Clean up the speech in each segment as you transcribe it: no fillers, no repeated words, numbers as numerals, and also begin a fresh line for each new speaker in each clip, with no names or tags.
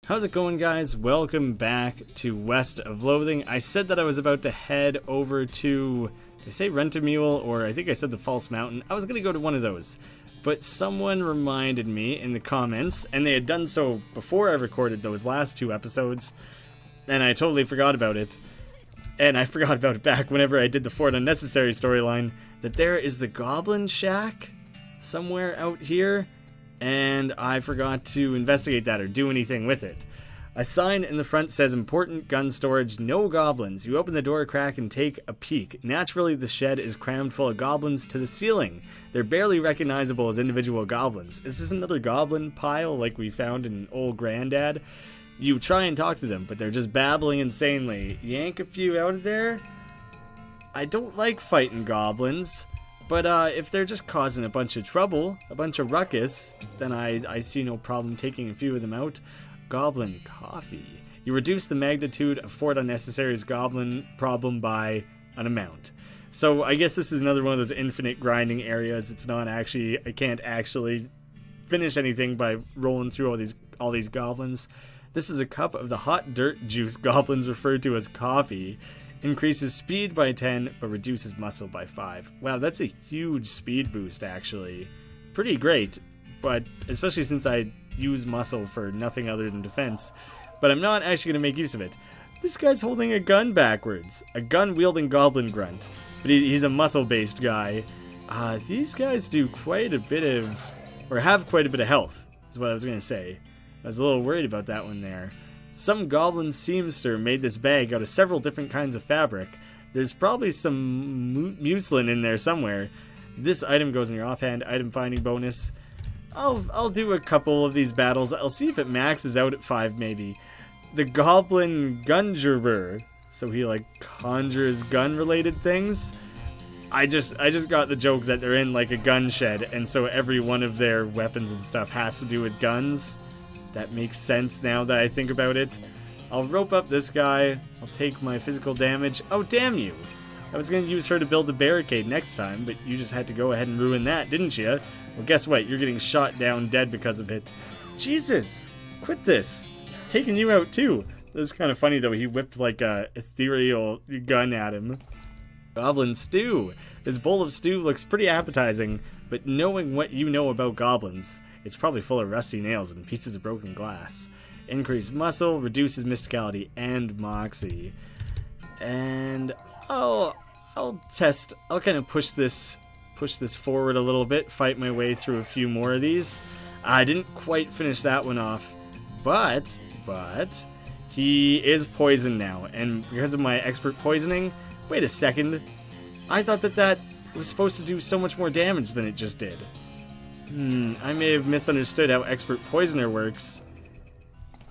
How's it going, guys? Welcome back to West of Loathing. I said that I was about to head over to, did I say Rent-A-Mule, or I think I said the False Mountain. I was going to go to one of those, but someone reminded me in the comments, and they had done so before I recorded those last two episodes, and I totally forgot about it. And I forgot about it back whenever I did the Fort Unnecessary storyline, that there is the Goblin Shack somewhere out here, and I forgot to investigate that or do anything with it. A sign in the front says, "Important gun storage, no goblins." You open the door crack and take a peek. Naturally, the shed is crammed full of goblins to the ceiling. They're barely recognizable as individual goblins. Is this another goblin pile like we found in Old Granddad? You try and talk to them, but they're just babbling insanely. Yank a few out of there? I don't like fighting goblins. But if they're just causing a bunch of trouble, a bunch of ruckus, then I see no problem taking a few of them out. Goblin Coffee. You reduce the magnitude of Fort Unnecessary's goblin problem by an amount. So I guess this is another one of those infinite grinding areas. It's not actually, I can't actually finish anything by rolling through all these goblins. This is a cup of the hot dirt juice goblins referred to as coffee. Increases speed by 10, but reduces muscle by 5. Wow, that's a huge speed boost, actually. Pretty great, but especially since I use muscle for nothing other than defense. But I'm not actually going to make use of it. This guy's holding a gun backwards. A gun-wielding goblin grunt. But he's a muscle-based guy. These guys do quite a bit of, or have quite a bit of health, is what I was going to say. I was a little worried about that one there. Some goblin seamster made this bag out of several different kinds of fabric. There's probably some muslin in there somewhere. This item goes in your offhand item finding bonus. I'll do a couple of these battles. I'll see if it maxes out at 5 maybe. The Goblin Conjurer. So he like conjures gun related things. I just got the joke that they're in like a gun shed, and so every one of their weapons and stuff has to do with guns. That makes sense now that I think about it. I'll rope up this guy. I'll take my physical damage. Oh, damn you. I was going to use her to build the barricade next time, but you just had to go ahead and ruin that, didn't you? Well, guess what? You're getting shot down dead because of it. Jesus! Quit this. Taking you out, too. That was kind of funny, though. He whipped, like, a ethereal gun at him. Goblin stew. This bowl of stew looks pretty appetizing, but knowing what you know about goblins, it's probably full of rusty nails and pieces of broken glass. Increased muscle, reduces mysticality and moxie. And I'll kind of push this forward a little bit, fight my way through a few more of these. I didn't quite finish that one off, but he is poisoned now, and because of my expert poisoning, wait a second, I thought that was supposed to do so much more damage than it just did. I may have misunderstood how expert poisoner works.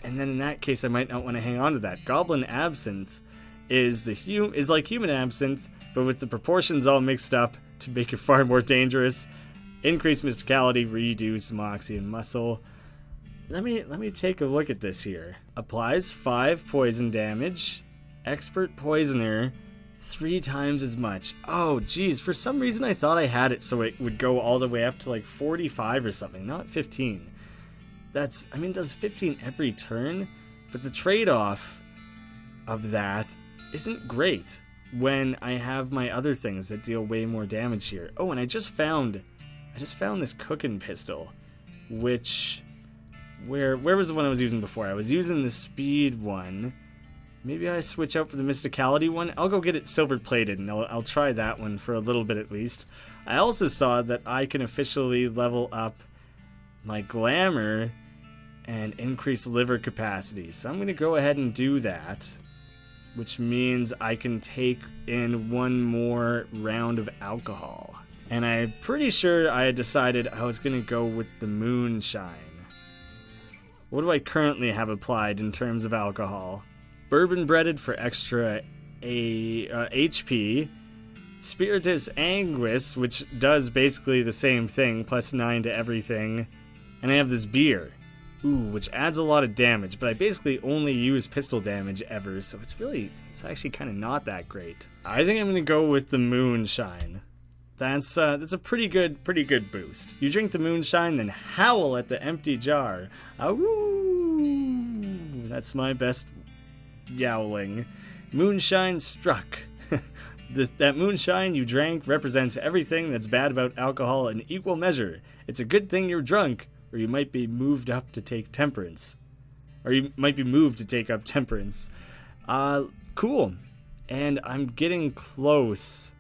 And then in that case, I might not want to hang on to that. Goblin absinthe is like human absinthe, but with the proportions all mixed up to make it far more dangerous. Increased mysticality, reduce moxie and muscle. Let me take a look at this here. Applies 5 poison damage. Expert poisoner. 3 times as much. Oh, geez. For some reason, I thought I had it so it would go all the way up to like 45 or something, not 15. It does 15 every turn, but the trade-off of that isn't great when I have my other things that deal way more damage here. Oh, and I just found this cooking pistol, which, where was the one I was using before? I was using the speed one. Maybe I switch out for the mysticality one. I'll go get it silver plated, and I'll try that one for a little bit at least. I also saw that I can officially level up my glamour and increase liver capacity. So I'm going to go ahead and do that, which means I can take in one more round of alcohol. And I'm pretty sure I had decided I was going to go with the moonshine. What do I currently have applied in terms of alcohol? Bourbon breaded for extra HP. Spiritus Anguis, which does basically the same thing, plus 9 to everything. And I have this beer. Ooh, which adds a lot of damage, but I basically only use pistol damage ever, so it's actually kind of not that great. I think I'm going to go with the moonshine. That's a pretty good boost. You drink the moonshine, then howl at the empty jar. Awoo! That's my best yowling. Moonshine struck. That moonshine you drank represents everything that's bad about alcohol in equal measure. It's a good thing you're drunk, or you might be moved up to take temperance. Or you might be moved to take up temperance. Cool. And I'm getting close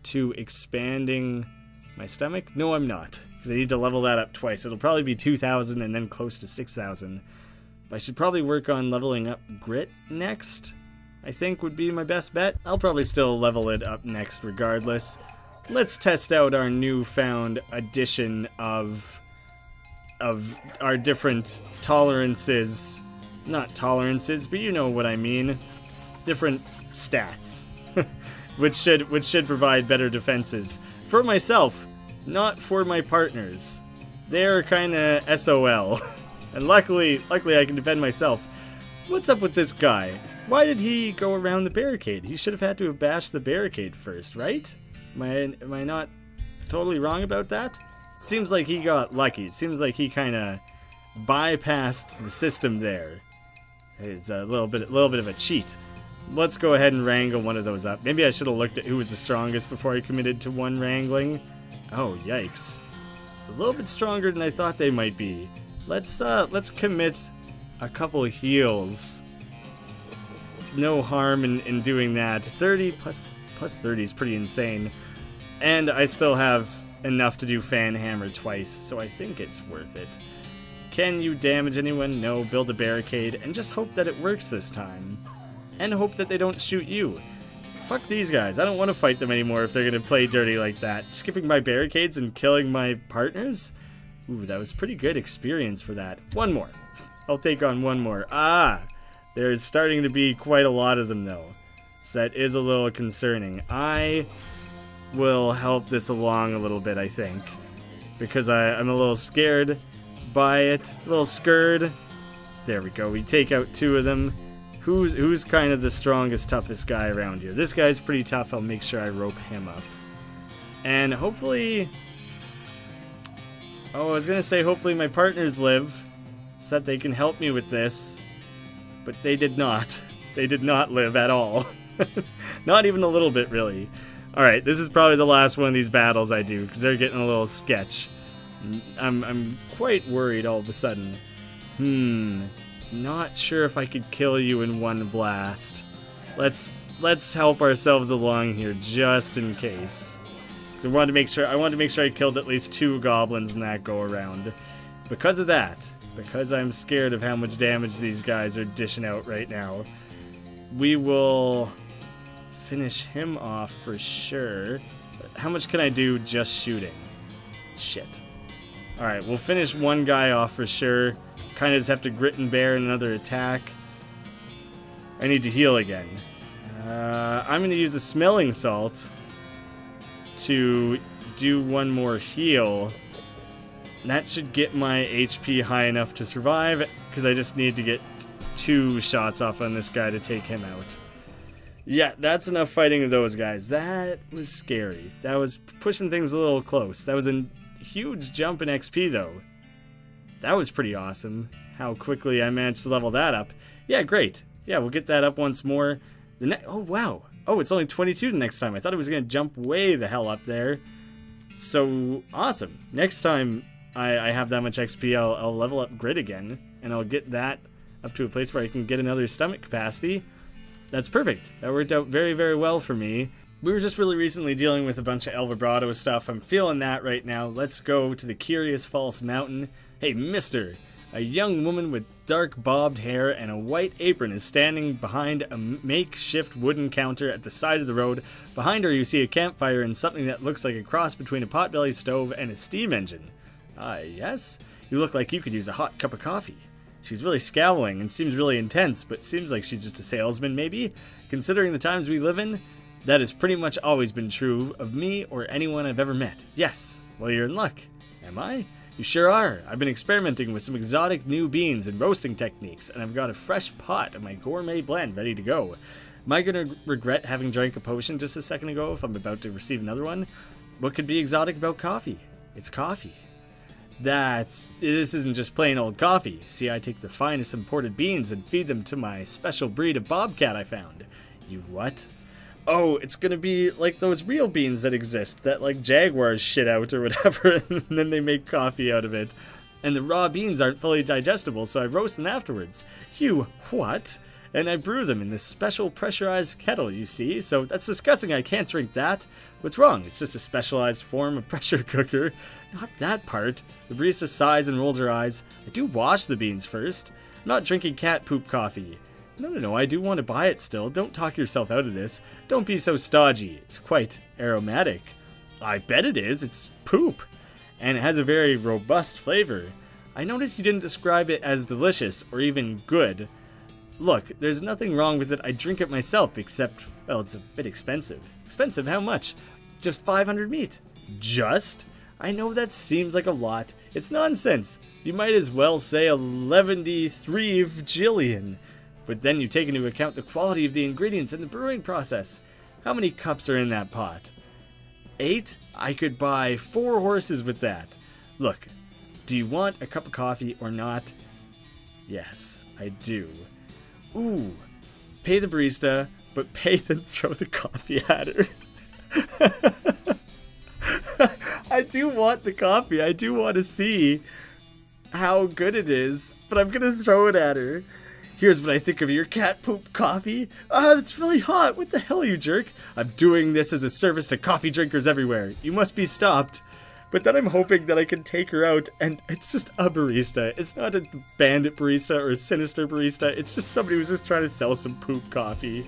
to expanding my stomach. No, I'm not, because I need to level that up twice. It'll probably be 2,000 and then close to 6,000. But I should probably work on leveling up grit next, I think would be my best bet. I'll probably still level it up next regardless. Let's test out our newfound addition of our different tolerances. Not tolerances, but you know what I mean. Different stats. which should provide better defenses. For myself, not for my partners. They're kinda SOL. And luckily I can defend myself. What's up with this guy? Why did he go around the barricade? He should have had to have bashed the barricade first, right? Am I not totally wrong about that? Seems like he got lucky. It seems like he kinda bypassed the system there. It's a little bit of a cheat. Let's go ahead and wrangle one of those up. Maybe I should have looked at who was the strongest before I committed to one wrangling. Oh, yikes. A little bit stronger than I thought they might be. Let's commit a couple of heals. No harm in doing that. 30 plus 30 is pretty insane. And I still have enough to do fan hammer twice, so I think it's worth it. Can you damage anyone? No. Build a barricade and just hope that it works this time. And hope that they don't shoot you. Fuck these guys. I don't want to fight them anymore if they're going to play dirty like that. Skipping my barricades and killing my partners? Ooh, that was pretty good experience for that. One more. I'll take on one more. There's starting to be quite a lot of them though. So that is a little concerning. I will help this along a little bit, I think. Because I'm a little scared by it. A little scared. There we go. We take out two of them. Who's kind of the strongest, toughest guy around here? This guy's pretty tough. I'll make sure I rope him up. And hopefully... Oh, I was going to say hopefully my partners live, so that they can help me with this. But they did not. They did not live at all. Not even a little bit, really. Alright, this is probably the last one of these battles I do, because they're getting a little sketch. I'm quite worried all of a sudden. Not sure if I could kill you in one blast. Let's help ourselves along here, just in case. I wanted to make sure I killed at least 2 goblins in that go around. Because of that, because I'm scared of how much damage these guys are dishing out right now, we will finish him off for sure. How much can I do just shooting? Shit. Alright, we'll finish one guy off for sure. Kind of just have to grit and bear another attack. I need to heal again. I'm going to use a smelling salt to do one more heal. That should get my HP high enough to survive, because I just need to get 2 shots off on this guy to take him out. Yeah, that's enough fighting those guys. That was scary. That was pushing things a little close. That was a huge jump in XP, though. That was pretty awesome, how quickly I managed to level that up. Yeah, great. Yeah, we'll get that up once more. Oh, wow. Oh, it's only 22 the next time. I thought it was going to jump way the hell up there. So, awesome. Next time I have that much XP, I'll level up grit again, and I'll get that up to a place where I can get another stomach capacity. That's perfect. That worked out very, very well for me. We were just really recently dealing with a bunch of El Vibrato stuff. I'm feeling that right now. Let's go to the Curious False Mountain. Hey, mister! A young woman with dark bobbed hair and a white apron is standing behind a makeshift wooden counter at the side of the road. Behind her you see a campfire and something that looks like a cross between a potbelly stove and a steam engine. Yes? You look like you could use a hot cup of coffee. She's really scowling and seems really intense, but seems like she's just a salesman maybe. Considering the times we live in, that has pretty much always been true of me or anyone I've ever met. Yes, well you're in luck. Am I? You sure are. I've been experimenting with some exotic new beans and roasting techniques, and I've got a fresh pot of my gourmet blend ready to go. Am I going to regret having drank a potion just a second ago if I'm about to receive another one? What could be exotic about coffee? It's coffee. This isn't just plain old coffee. See, I take the finest imported beans and feed them to my special breed of bobcat I found. You what? Oh, it's gonna be like those real beans that exist, that like jaguars shit out or whatever, and then they make coffee out of it. And the raw beans aren't fully digestible, so I roast them afterwards. You what? And I brew them in this special pressurized kettle, you see? So that's disgusting, I can't drink that. What's wrong? It's just a specialized form of pressure cooker. Not that part. The barista sighs and rolls her eyes. I do wash the beans first. I'm not drinking cat poop coffee. No, I do want to buy it still. Don't talk yourself out of this. Don't be so stodgy. It's quite aromatic. I bet it is. It's poop. And it has a very robust flavor. I noticed you didn't describe it as delicious or even good. Look, there's nothing wrong with it. I drink it myself, except, well, it's a bit expensive. Expensive? How much? Just 500 meat. Just? I know that seems like a lot. It's nonsense. You might as well say 11-3 jillion. But then you take into account the quality of the ingredients and the brewing process. How many cups are in that pot? 8? I could buy 4 horses with that. Look, do you want a cup of coffee or not? Yes, I do. Ooh, pay the barista, but pay then throw the coffee at her. I do want the coffee. I do want to see how good it is, but I'm going to throw it at her. Here's what I think of your cat poop coffee. It's really hot. What the hell, you jerk? I'm doing this as a service to coffee drinkers everywhere. You must be stopped. But then I'm hoping that I can take her out, and it's just a barista. It's not a bandit barista or a sinister barista. It's just somebody who's just trying to sell some poop coffee.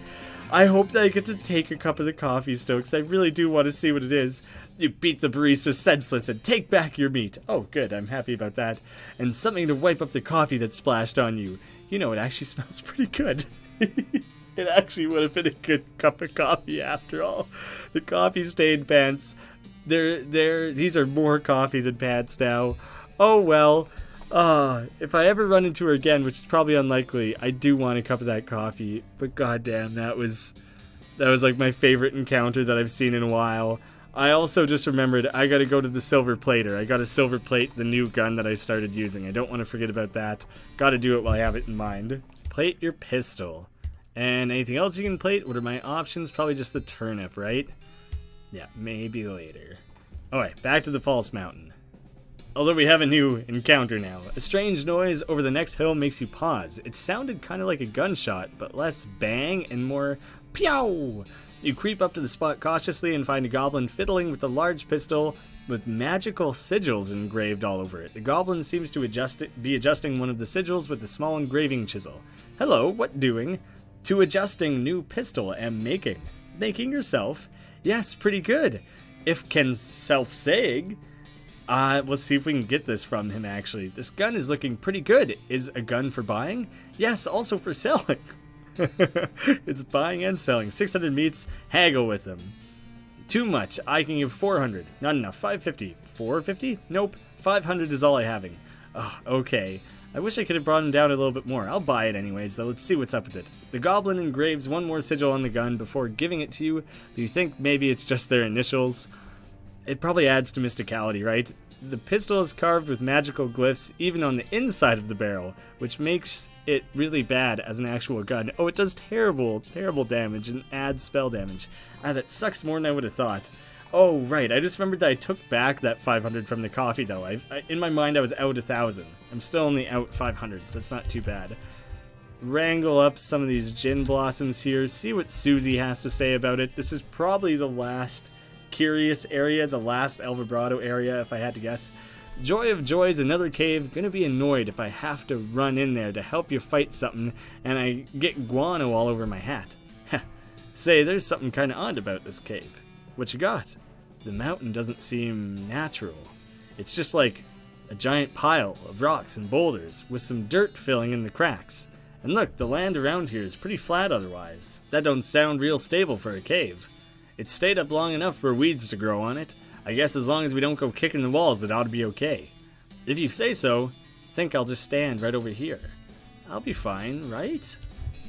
I hope that I get to take a cup of the coffee still, because I really do want to see what it is. You beat the barista senseless and take back your meat. Oh, good. I'm happy about that. And something to wipe up the coffee that splashed on you. You know, it actually smells pretty good. It actually would have been a good cup of coffee after all. The coffee-stained pants. These are more coffee than pants now. Oh well. If I ever run into her again, which is probably unlikely, I do want a cup of that coffee. But goddamn, that was like my favorite encounter that I've seen in a while. I also just remembered I gotta go to the silver plater. I gotta silver plate the new gun that I started using. I don't want to forget about that. Gotta do it while I have it in mind. Plate your pistol. And anything else you can plate? What are my options? Probably just the turnip, right? Yeah, maybe later. Alright, back to the false mountain. Although we have a new encounter now. A strange noise over the next hill makes you pause. It sounded kind of like a gunshot, but less bang and more pew! You creep up to the spot cautiously and find a goblin fiddling with a large pistol with magical sigils engraved all over it. The goblin seems to be adjusting one of the sigils with a small engraving chisel. Hello, what doing? To adjusting new pistol am making. Making yourself? Yes, pretty good. If can self-saying. Let's see if we can get this from him, actually. This gun is looking pretty good. Is a gun for buying? Yes, also for selling. It's buying and selling. 600 meats, haggle with him. Too much. I can give 400. Not enough. 550. 450? Nope. 500 is all I having. Oh, okay. I wish I could have brought him down a little bit more. I'll buy it anyways, though. Let's see what's up with it. The goblin engraves one more sigil on the gun before giving it to you. Do you think maybe it's just their initials? It probably adds to mysticality, right? The pistol is carved with magical glyphs even on the inside of the barrel, which makes it really bad as an actual gun. Oh, it does terrible damage and adds spell damage. That sucks more than I would have thought. Oh, right, I just remembered that I took back that 500 from the coffee, though. In my mind, I was out 1,000. I'm still only out 500, so that's not too bad. Wrangle up some of these gin blossoms here, see what Suzy has to say about it. This is probably the last curious area, the last El Vibrato area, if I had to guess. Joy of Joys, another cave. Gonna be annoyed if I have to run in there to help you fight something and I get guano all over my hat. Say, there's something kinda odd about this cave. What you got? The mountain doesn't seem natural. It's just like a giant pile of rocks and boulders with some dirt filling in the cracks. And look, the land around here is pretty flat otherwise. That don't sound real stable for a cave. It's stayed up long enough for weeds to grow on it. I guess as long as we don't go kicking the walls, it ought to be okay. If you say so, think I'll just stand right over here. I'll be fine, right?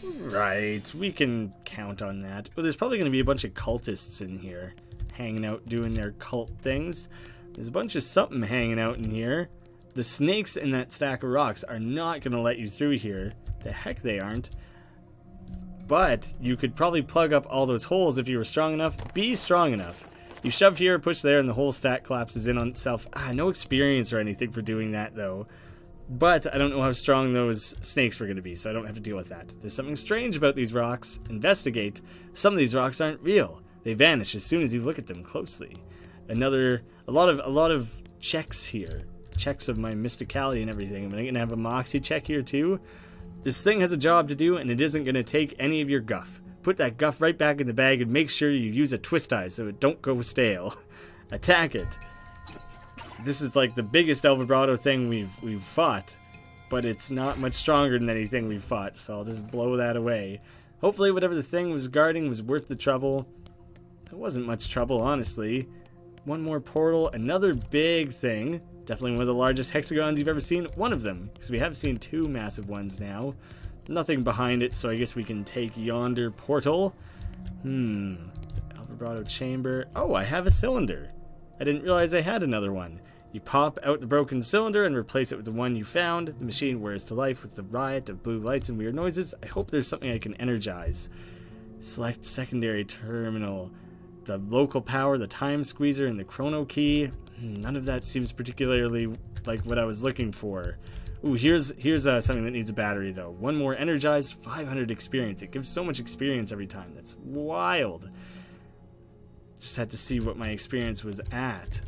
Right, we can count on that. Oh, there's probably going to be a bunch of cultists in here, hanging out doing their cult things. There's a bunch of something hanging out in here. The snakes in that stack of rocks are not going to let you through here. The heck they aren't. But you could probably plug up all those holes if you were strong enough. Be strong enough. You shove here, push there, and the whole stack collapses in on itself. No experience or anything for doing that, though. But I don't know how strong those snakes were going to be, so I don't have to deal with that. There's something strange about these rocks. Investigate. Some of these rocks aren't real. They vanish as soon as you look at them closely. A lot of checks here. Checks of my mysticality and everything. Am I going to have a moxie check here too? This thing has a job to do, and it isn't going to take any of your guff. Put that guff right back in the bag and make sure you use a twist eye so it don't go stale. Attack it. This is like the biggest El Vibrato thing we've fought, but it's not much stronger than anything we've fought, so I'll just blow that away. Hopefully whatever the thing was guarding was worth the trouble. It wasn't much trouble, honestly. One more portal, another big thing. Definitely one of the largest hexagons you've ever seen. One of them, because we have seen two massive ones now. Nothing behind it, so I guess we can take yonder portal. El Vibrato chamber. Oh, I have a cylinder. I didn't realize I had another one. You pop out the broken cylinder and replace it with the one you found. The machine wears to life with the riot of blue lights and weird noises. I hope there's something I can energize. Select secondary terminal. The local power, the time squeezer, and the chrono key. None of that seems particularly like what I was looking for. Ooh, here's something that needs a battery, though. One more energized, 500 experience. It gives so much experience every time. That's wild. Just had to see what my experience was at.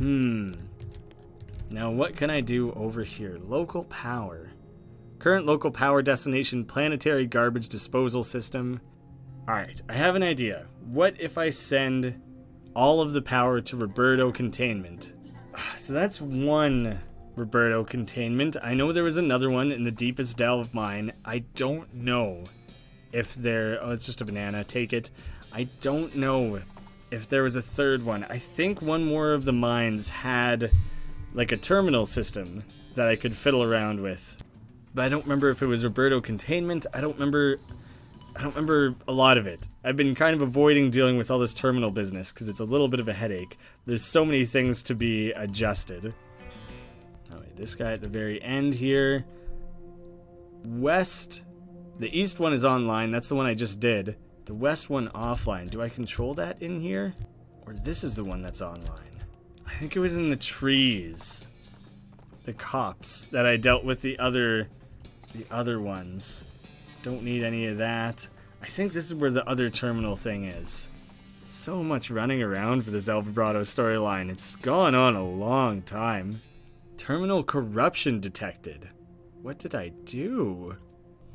Now, what can I do over here? Local power. Current local power destination, planetary garbage disposal system. Alright, I have an idea. What if I send all of the power to Roberto containment? So that's one Roberto containment. I know there was another one in the deepest delve of mine. I don't know if there... Oh, it's just a banana. Take it. I don't know if there was a third one. I think one more of the mines had like a terminal system that I could fiddle around with. But I don't remember if it was Roberto containment. I don't remember a lot of it. I've been kind of avoiding dealing with all this terminal business because it's a little bit of a headache. There's so many things to be adjusted. Oh, wait, this guy at the very end here. West. The east one is online. That's the one I just did. The west one offline. Do I control that in here? Or this is the one that's online? I think it was in the trees. The cops that I dealt with the other ones. Don't need any of that. I think this is where the other terminal thing is. So much running around for this El Vibrato storyline. It's gone on a long time. Terminal corruption detected. What did I do?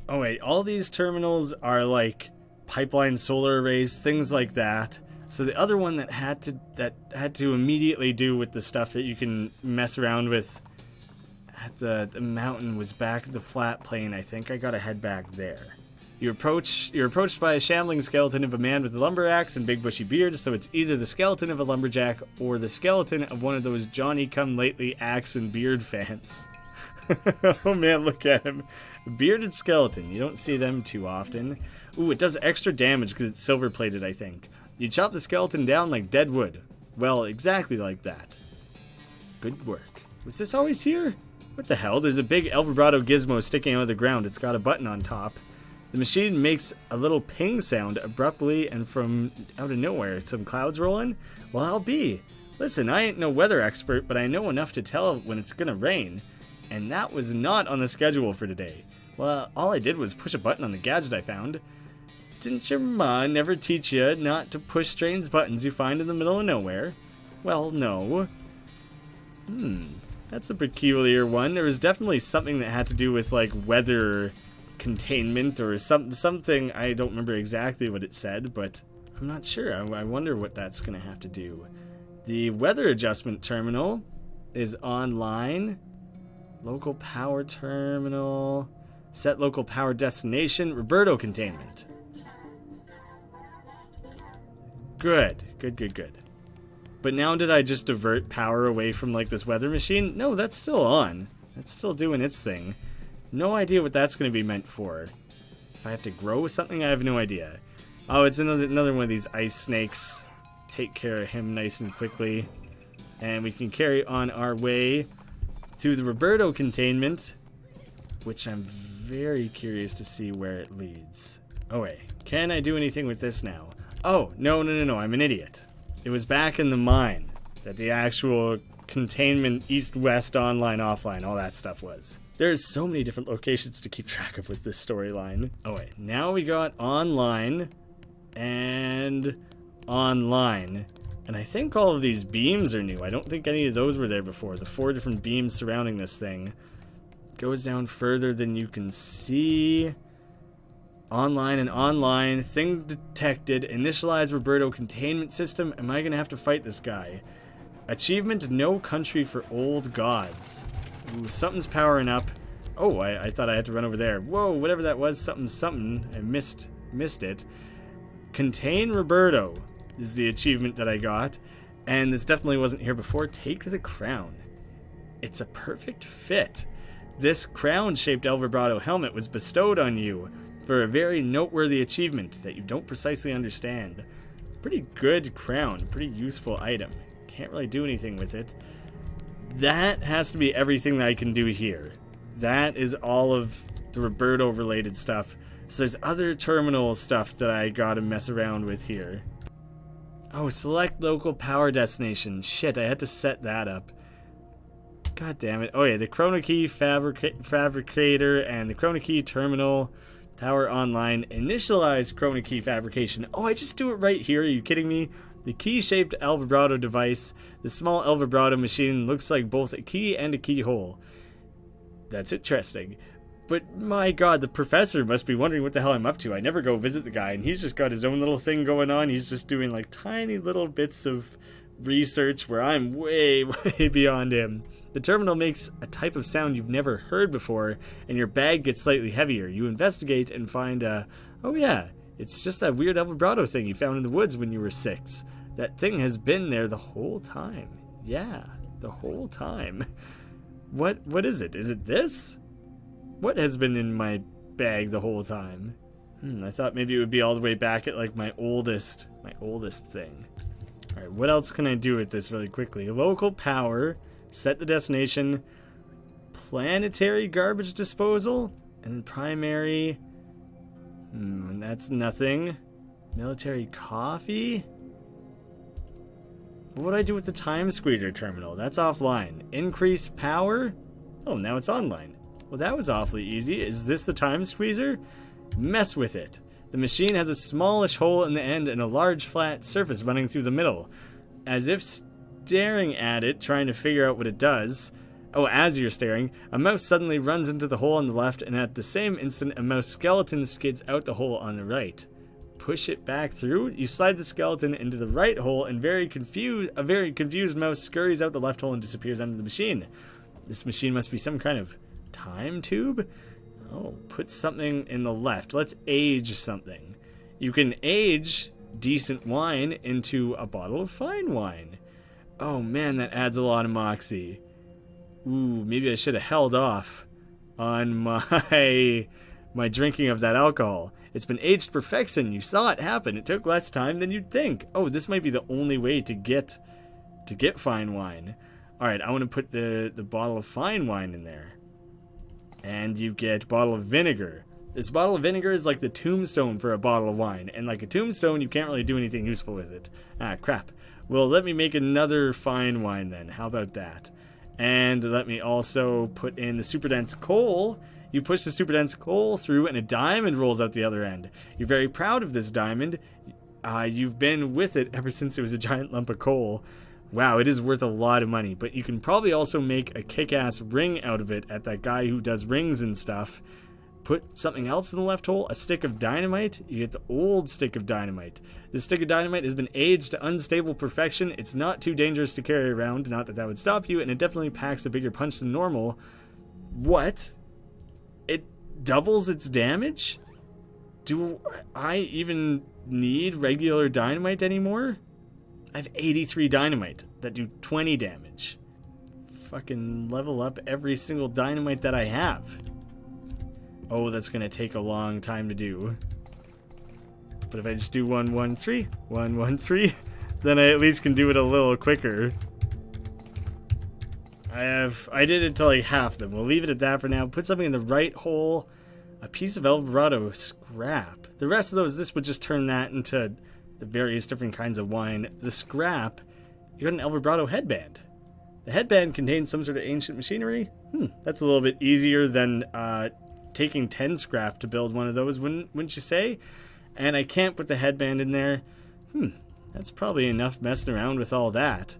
Oh wait, all these terminals are like pipeline solar arrays, things like that. So the other one that had to immediately do with the stuff that you can mess around with at the mountain was back at the flat plain. I think I gotta head back there. You're approached by a shambling skeleton of a man with a lumber axe and big bushy beard, so it's either the skeleton of a lumberjack or the skeleton of one of those Johnny-come-lately axe and beard fans. Oh man, look at him. A bearded skeleton. You don't see them too often. Ooh, it does extra damage because it's silver-plated, I think. You chop the skeleton down like dead wood. Well, exactly like that. Good work. Was this always here? What the hell? There's a big El Vibrato gizmo sticking out of the ground. It's got a button on top. The machine makes a little ping sound abruptly and from out of nowhere. Some clouds rolling? Well, I'll be. Listen, I ain't no weather expert, but I know enough to tell when it's gonna rain. And that was not on the schedule for today. Well, all I did was push a button on the gadget I found. Didn't your ma never teach you not to push strange buttons you find in the middle of nowhere? Well, no. That's a peculiar one. There was definitely something that had to do with, like, weather containment or something. I don't remember exactly what it said, but I'm not sure. I wonder what that's going to have to do. The weather adjustment terminal is online. Local power terminal. Set local power destination. Roberto containment. Good. But now did I just divert power away from like this weather machine? No, that's still on. It's still doing its thing. No idea what that's going to be meant for. If I have to grow something, I have no idea. Oh, it's another one of these ice snakes. Take care of him nice and quickly. And we can carry on our way. to the Roberto containment, which I'm very curious to see where it leads. Oh wait, can I do anything with this now? Oh, no, I'm an idiot. It was back in the mine that the actual containment east, west, online, offline, all that stuff was. There's so many different locations to keep track of with this storyline. Oh wait, now we got online and online. And I think all of these beams are new. I don't think any of those were there before. The 4 different beams surrounding this thing. Goes down further than you can see. Online and online. Thing detected. Initialize Roberto containment system. Am I going to have to fight this guy? Achievement, no country for old gods. Ooh, something's powering up. Oh, I thought I had to run over there. Whoa, whatever that was, something. I missed it. Contain Roberto is the achievement that I got. And this definitely wasn't here before. Take the crown. It's a perfect fit. This crown-shaped El Vibrato helmet was bestowed on you for a very noteworthy achievement that you don't precisely understand. Pretty good crown, pretty useful item. Can't really do anything with it. That has to be everything that I can do here. That is all of the Roberto-related stuff. So there's other terminal stuff that I gotta mess around with here. Oh, select local power destination. Shit, I had to set that up. God damn it. Oh yeah, the Chrono Key Fabricator and the Chrono Key Terminal Power Online. Initialize Chrono Key Fabrication. Oh, I just do it right here. Are you kidding me? The key-shaped El Vibrato device. The small El Vibrato machine looks like both a key and a keyhole. That's interesting. But my god, the professor must be wondering what the hell I'm up to. I never go visit the guy, and he's just got his own little thing going on. He's just doing like tiny little bits of research where I'm way, way beyond him. The terminal makes a type of sound you've never heard before, and your bag gets slightly heavier. You investigate and find, oh yeah, it's just that weird El Vibrato thing you found in the woods when you were 6. That thing has been there the whole time. Yeah, the whole time. What is it? Is it this? What has been in my bag the whole time? I thought maybe it would be all the way back at like my oldest thing. Alright, what else can I do with this really quickly? Local power, set the destination, planetary garbage disposal, and then primary, that's nothing. Military coffee? What would I do with the time squeezer terminal? That's offline. Increase power? Oh, now it's online. Well, that was awfully easy. Is this the time squeezer? Mess with it. The machine has a smallish hole in the end and a large flat surface running through the middle. As if staring at it, trying to figure out what it does. Oh, as you're staring, a mouse suddenly runs into the hole on the left, and at the same instant, a mouse skeleton skids out the hole on the right. Push it back through. You slide the skeleton into the right hole, and a very confused mouse scurries out the left hole and disappears under the machine. This machine must be some kind of time tube? Oh, put something in the left. Let's age something. You can age decent wine into a bottle of fine wine. Oh man, that adds a lot of moxie. Ooh, maybe I should have held off on my drinking of that alcohol. It's been aged to perfection. You saw it happen. It took less time than you'd think. Oh, this might be the only way to get fine wine. Alright, I want to put the bottle of fine wine in there. And you get bottle of vinegar. This bottle of vinegar is like the tombstone for a bottle of wine. And like a tombstone, you can't really do anything useful with it. Ah, crap. Well, let me make another fine wine then. How about that? And let me also put in the super dense coal. You push the super dense coal through and a diamond rolls out the other end. You're very proud of this diamond. You've been with it ever since it was a giant lump of coal. Wow, it is worth a lot of money, but you can probably also make a kick-ass ring out of it at that guy who does rings and stuff. Put something else in the left hole, a stick of dynamite. You get the old stick of dynamite. This stick of dynamite has been aged to unstable perfection. It's not too dangerous to carry around, not that that would stop you, and it definitely packs a bigger punch than normal. What? It doubles its damage? Do I even need regular dynamite anymore? I have 83 dynamite that do 20 damage. Fucking level up every single dynamite that I have. Oh, that's gonna take a long time to do. But if I just do 113, 113, then I at least can do it a little quicker. I did it to like half of them. We'll leave it at that for now. Put something in the right hole. A piece of Alvarado scrap. The rest of those, this would just turn that into the various different kinds of wine. The scrap, you got an Alvarado headband. The headband contains some sort of ancient machinery. That's a little bit easier than taking 10 scrap to build one of those, wouldn't you say? And I can't put the headband in there. That's probably enough messing around with all that.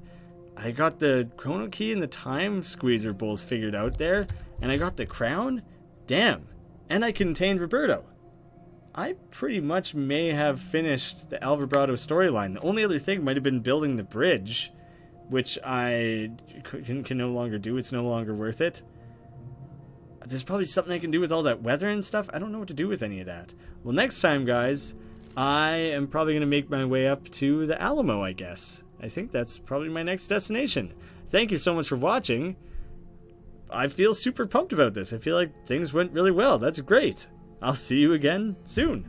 I got the chrono key and the time squeezer both figured out there, and I got the crown. Damn. And I contained Roberto. I pretty much may have finished the Alvarado storyline. The only other thing might have been building the bridge, which I can no longer do. It's no longer worth it. There's probably something I can do with all that weather and stuff. I don't know what to do with any of that. Well, next time, guys, I am probably going to make my way up to the Alamo, I guess. I think that's probably my next destination. Thank you so much for watching. I feel super pumped about this. I feel like things went really well. That's great. I'll see you again soon.